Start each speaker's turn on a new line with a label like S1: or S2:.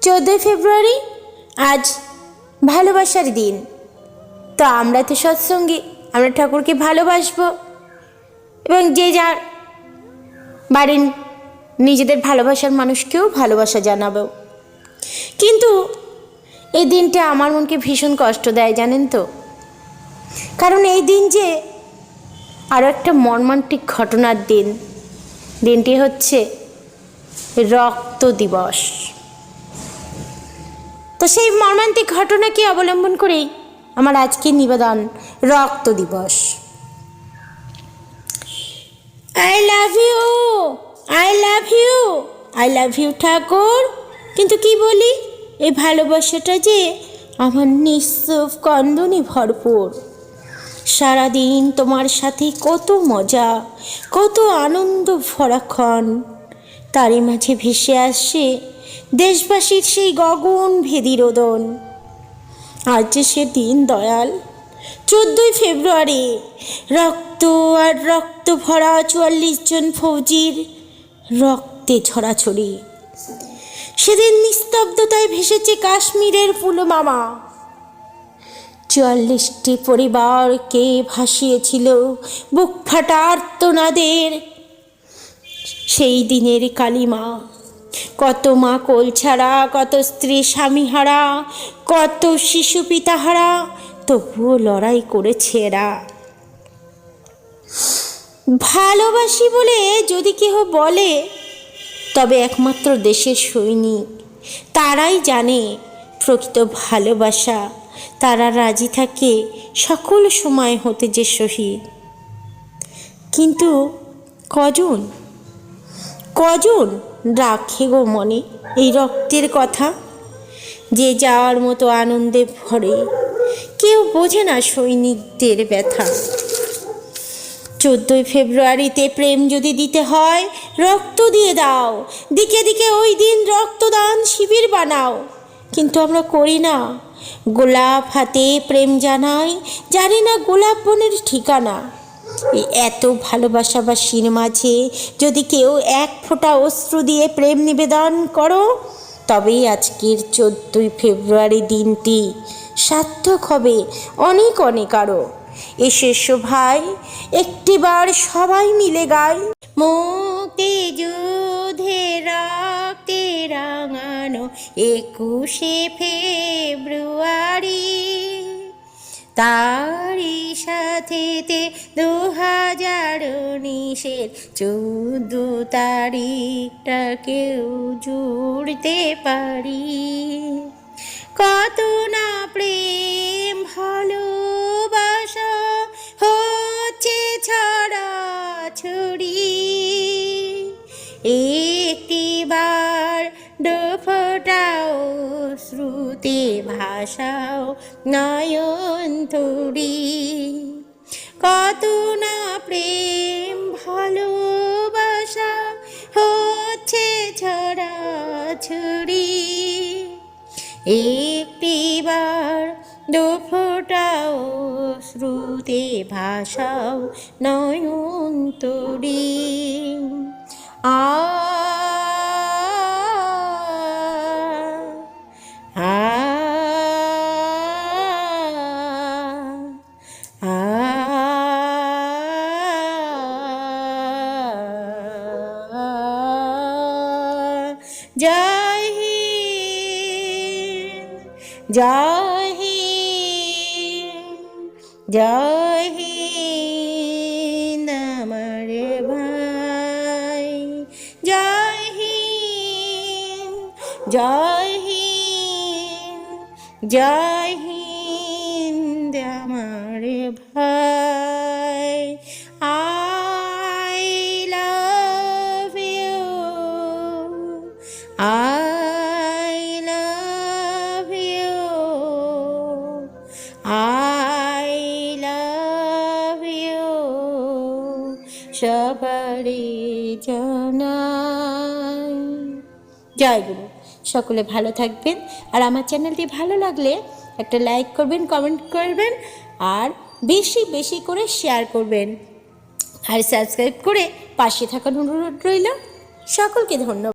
S1: 14 ফেব্রুয়ারি আজ ভালোবাসার দিন। তো আমরা তো সৎসঙ্গী, আমরা ঠাকুরকে ভালোবাসবো এবং যে যার বাড়ির নিজেদের ভালোবাসার মানুষকেও ভালোবাসা জানাবো। কিন্তু এই দিনটা আমার মনকে ভীষণ কষ্ট দেয়, জানেন তো। কারণ এই দিন যে আরও একটা মর্মান্তিক ঘটনার দিন। দিনটি হচ্ছে রক্ত দিবস। তো সেই মর্মান্তিক ঘটনাকে অবলম্বন করেই আমার আজকের নিবেদন রক্ত দিবস। I love you, I love you, I love you Thakur. কিন্তু কি বলি, এই ভালোবাসাটা যে আমার নিঃস্ব কন্দনে ভরপুর। সারাদিন তোমার সাথে কত মজা, কত আনন্দ ভরাক্ষণ, তারই মাঝে ভেসে আসছে দেশবাসীর সেই গগন ভেদী রোদন। আজ যে সে দিন দয়াল, 14 ফেব্রুয়ারি, রক্ত আর রক্ত ভরা 44 জন ফৌজির রক্তে ছড়াছড়ি। সেদিন নিস্তব্ধতায় ভেসেছে কাশ্মীরের পুলওয়ামা। 44টি পরিবারকে ভাসিয়েছিল বুক ফাটা আর্তনাদের সেই দিনের কালিমা। কত মা কোল ছাড়া, কত স্ত্রী স্বামীহারা, কত শিশু পিতাহারা, তবুও লড়াই করেছে এরা। ভালোবাসি বলে যদি কেহ বলে, তবে একমাত্র দেশের সৈনিক, তারাই জানে প্রকৃত ভালোবাসা। তারা রাজি থাকে সকল সময় হতে যে শহীদ। কিন্তু কজন কজন রাখে গো মনে এই রক্তের কথা? যে যাওয়ার মতো আনন্দে ভরে, কেউ বোঝে না সৈনিকদের ব্যথা। 14 ফেব্রুয়ারিতে প্রেম যদি দিতে হয়, রক্ত দিয়ে দাও। দিকে দিকে ওই দিন রক্তদান শিবির বানাও। কিন্তু আমরা করি না। গোলাপ হাতে প্রেম জানাই, জানি না গোলাপ বনের ঠিকানা। এত ভালোবাসাবাসীর মাঝে যদি কেউ এক ফোঁটা অশ্রু দিয়ে প্রেম নিবেদন করো, তবেই আজকের 14 ফেব্রুয়ারি দিনটি সার্থক হবে অনেক অনেক আরও। এসো ভাই, একটিবার সবাই মিলে গাই। মুক্তি যুদ্ধে রক্তে রাঙানো 21শে ফেব্রুয়ারি, তারই সাথেতে 2019-এর 14 তারিখটাকেও জুড়তে পারি। কত না প্রেম ভালোবাসা হচ্ছে ছড়াছড়ি। একটিবার ফোটাও শ্রুতে ভাষাও নয়ন তরি। কত না প্রেম ভালোবাসা হচ্ছে ছড়াছড়ি। একটিবার ফোটাও শ্রুতে ভাষাও নয়ন তরি। আ জয় হিন্দ, জয় হিন্দ, জয় হিন্দ আমার ভাই। জয় হিন্দ, জয় হিন্দ, জয় হিন্দ আমার ভাই। I love you, I love you, I love you। সবারই জানাই জয় গুরু। সকলে ভালো থাকবেন। আর আমার চ্যানেলটি ভালো লাগলে একটা লাইক করবেন, কমেন্ট করবেন, আর বেশি বেশি করে শেয়ার করবেন, আর সাবস্ক্রাইব করে পাশে থাকার অনুরোধ রইল। সকলকে ধন্যবাদ।